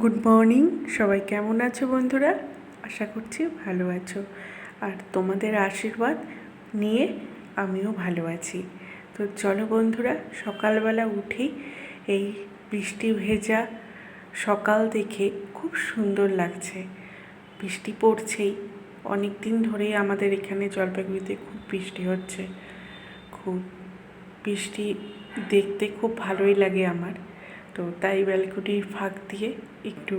Good morning, সবাই কেমন আছো বন্ধুরা? আশা করছি ভালো আছো, আর তোমাদের আশীর্বাদ নিয়ে আমিও ভালো আছি। তো চলো বন্ধুরা, সকালবেলা উঠেই এই বৃষ্টি ভেজা সকাল দেখে খুব সুন্দর লাগছে। বৃষ্টি পড়ছেই, অনেক দিন ধরেই আমাদের এখানে জলপাইগুড়িতে খুব বৃষ্টি হচ্ছে। খুব বৃষ্টি দেখতে খুব ভালোই লাগে আমার। তো তাই ব্যালকনির ফাঁক দিয়ে একটু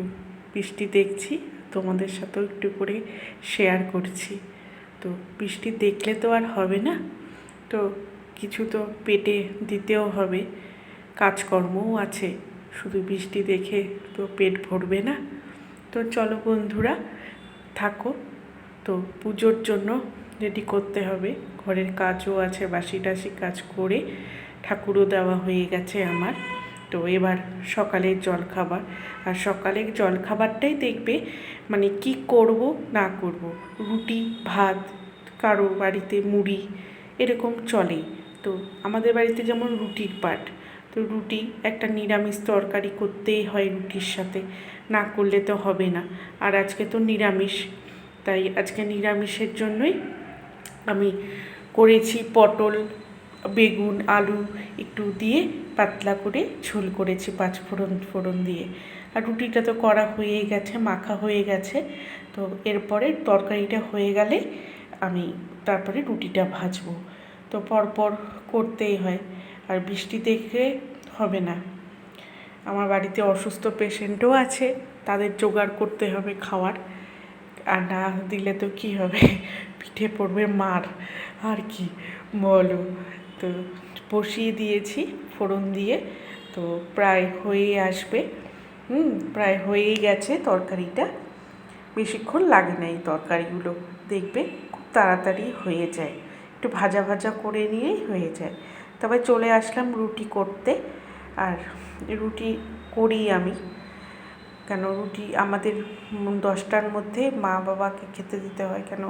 বৃষ্টি দেখছি, তোমাদের সাথেও একটু করে শেয়ার করছি। তো বৃষ্টি দেখলে তো আর হবে না, তো কিছু তো পেটে দিতেও হবে, কাজকর্মও আছে, শুধু বৃষ্টি দেখে তো পেট ভরবে না। তো চলো বন্ধুরা, থাকো। তো পুজোর জন্য রেডি করতে হবে, ঘরের কাজও আছে, বাসি টাসি কাজ করে ঠাকুরও দেওয়া হয়ে গেছে আমার। তো এবার সকালের জলখাবার, আর সকালের জলখাবারটাই দেখবে মানে কি করব না করব, রুটি ভাত, কারো বাড়িতে মুড়ি এরকম চলেই। তো আমাদের বাড়িতে যেমন রুটির পাট, তো রুটি একটা নিরামিষ তরকারি করতেই হয় রুটির সাথে, না করলে তো হবে না। আর আজকে তো নিরামিষ, তাই আজকে নিরামিষের জন্যই আমি করেছি পটল, বেগুন, আলু একটু দিয়ে পাতলা করে ঝোল করেছি, পাঁচ ফোড়ন দিয়ে। আর রুটিটা তো করা হয়েই গেছে, মাখা হয়ে গেছে। তো এরপরে তরকারিটা হয়ে গেলে আমি তারপরে রুটিটা ভাজবো। তো পরপর করতেই হয়, আর বৃষ্টি দেখলে হবে না। আমার বাড়িতে অসুস্থ পেশেন্টও আছে, তাদের জোগাড় করতে হবে খাওয়ার, আর না দিলে তো কী হবে, পিঠে পড়বে মার, আর কি বলো। তো বসিয়ে দিয়েছি ফোড়ন দিয়ে, তো প্রায় হয়ে আসবে। প্রায় হয়েই গেছে তরকারিটা, বেশিক্ষণ লাগে না এই তরকারিগুলো, দেখবে খুব তাড়াতাড়ি হয়ে যায়, একটু ভাজা ভাজা করে নিয়েই হয়ে যায়। তবে চলে আসলাম রুটি করতে, আর রুটি করি আমি, কেন রুটি আমাদের 10টার মধ্যে মা বাবাকে খেতে দিতে হয়, কেন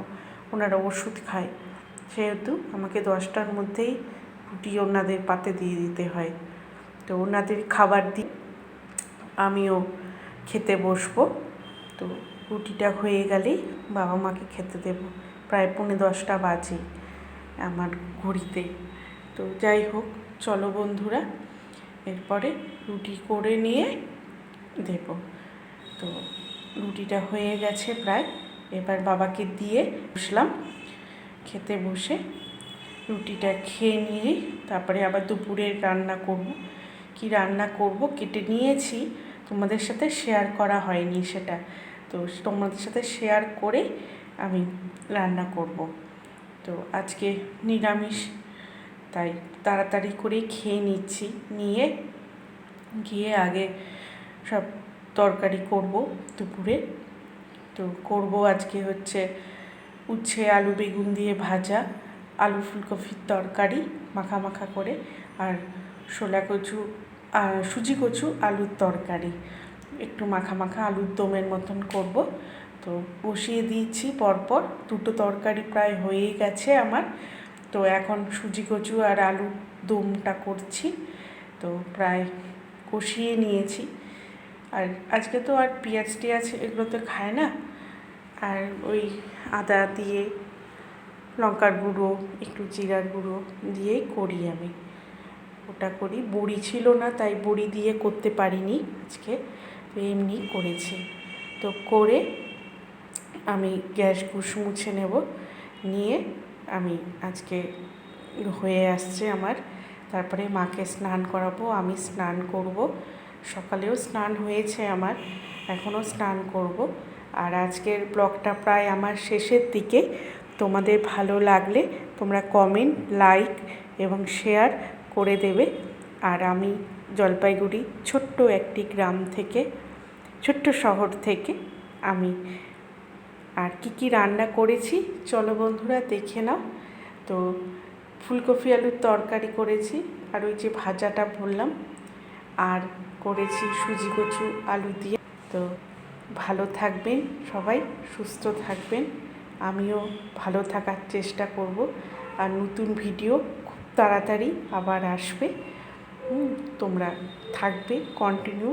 ওনারা ওষুধ খায়, সেহেতু আমাকে 10টার মধ্যেই রুটি ওনাদের পাতে দিয়ে দিতে হয়। তো ওনাদের খাবার দিয়ে আমিও খেতে বসবো। তো রুটিটা হয়ে গেলেই বাবা মাকে খেতে দেব, প্রায় 10:45 বাজে আমার ঘড়িতে। তো যাই হোক, চলো বন্ধুরা, এরপরে রুটি করে নিয়ে দেব। তো রুটিটা হয়ে গেছে প্রায়, এবার বাবাকে দিয়ে বসলাম খেতে। বসে রুটিটা খেয়ে নিয়ে তারপরে আবার দুপুরের রান্না করব। কি রান্না করব কেটে নিয়েছি, তোমাদের সাথে শেয়ার করা হয়নি সেটা, তো তোমাদের সাথে শেয়ার করে আমি রান্না করব। তো আজকে নিরামিষ, তাই তাড়াতাড়ি করে খেয়ে নিচ্ছি, নিয়ে গিয়ে আগে সব তরকারি করব দুপুরে। তো করব আজকে হচ্ছে উচ্ছে আলু বেগুন দিয়ে ভাজা, আলু ফুলকপির তরকারি মাখা মাখা করে, আর শোলা কচু আর সুজি কচু আলুর তরকারি একটু মাখা মাখা আলুর দমের মতন করব। তো বসিয়ে দিয়েছি পরপর, দুটো তরকারি প্রায় হয়েই গেছে আমার। তো এখন সুজি কচু আর আলুর দমটা করছি, তো প্রায় কষিয়ে নিয়েছি। আর আজকে তো আর পেঁয়াজ টিয়াজ এগুলো তো খায় না, আর ওই আদা দিয়ে লঙ্কার গুঁড়ো একটু জিরার গুঁড়ো দিয়েই করি আমি, ওটা করি। বড়ি ছিল না, তাই বড়ি দিয়ে করতে পারিনি আজকে, এমনি করেছি। তো করে আমি গ্যাস গুঁস মুছে নেব, নিয়ে আমি আজকে হয়ে আসছে আমার, তারপরে মাকে স্নান করাবো, আমি স্নান করব। সকালেও স্নান হয়েছে আমার, এখনও স্নান করব। আর আজকের ব্লগটা প্রায় আমার শেষের দিকে। তোমাদের ভালো লাগলে তোমরা কমেন্ট, লাইক এবং শেয়ার করে দেবে। আর আমি জলপাইগুড়ি ছোট্ট একটি গ্রাম থেকে, ছোট্ট শহর থেকে আমি আর কি রান্না করেছি চলো বন্ধুরা দেখে নাও। তো ফুলকপি আলুর তরকারি করেছি, আর ওই যে ভাজাটা বললাম, আর করেছি সুজি কচু আলু দিয়ে। তো ভালো থাকবেন সবাই, সুস্থ থাকবেন, আমিও ভালো থাকার চেষ্টা করব। আর নতুন ভিডিও খুব তাড়াতাড়ি আবার আসবে, তোমরা থাকবে কন্টিনিউ।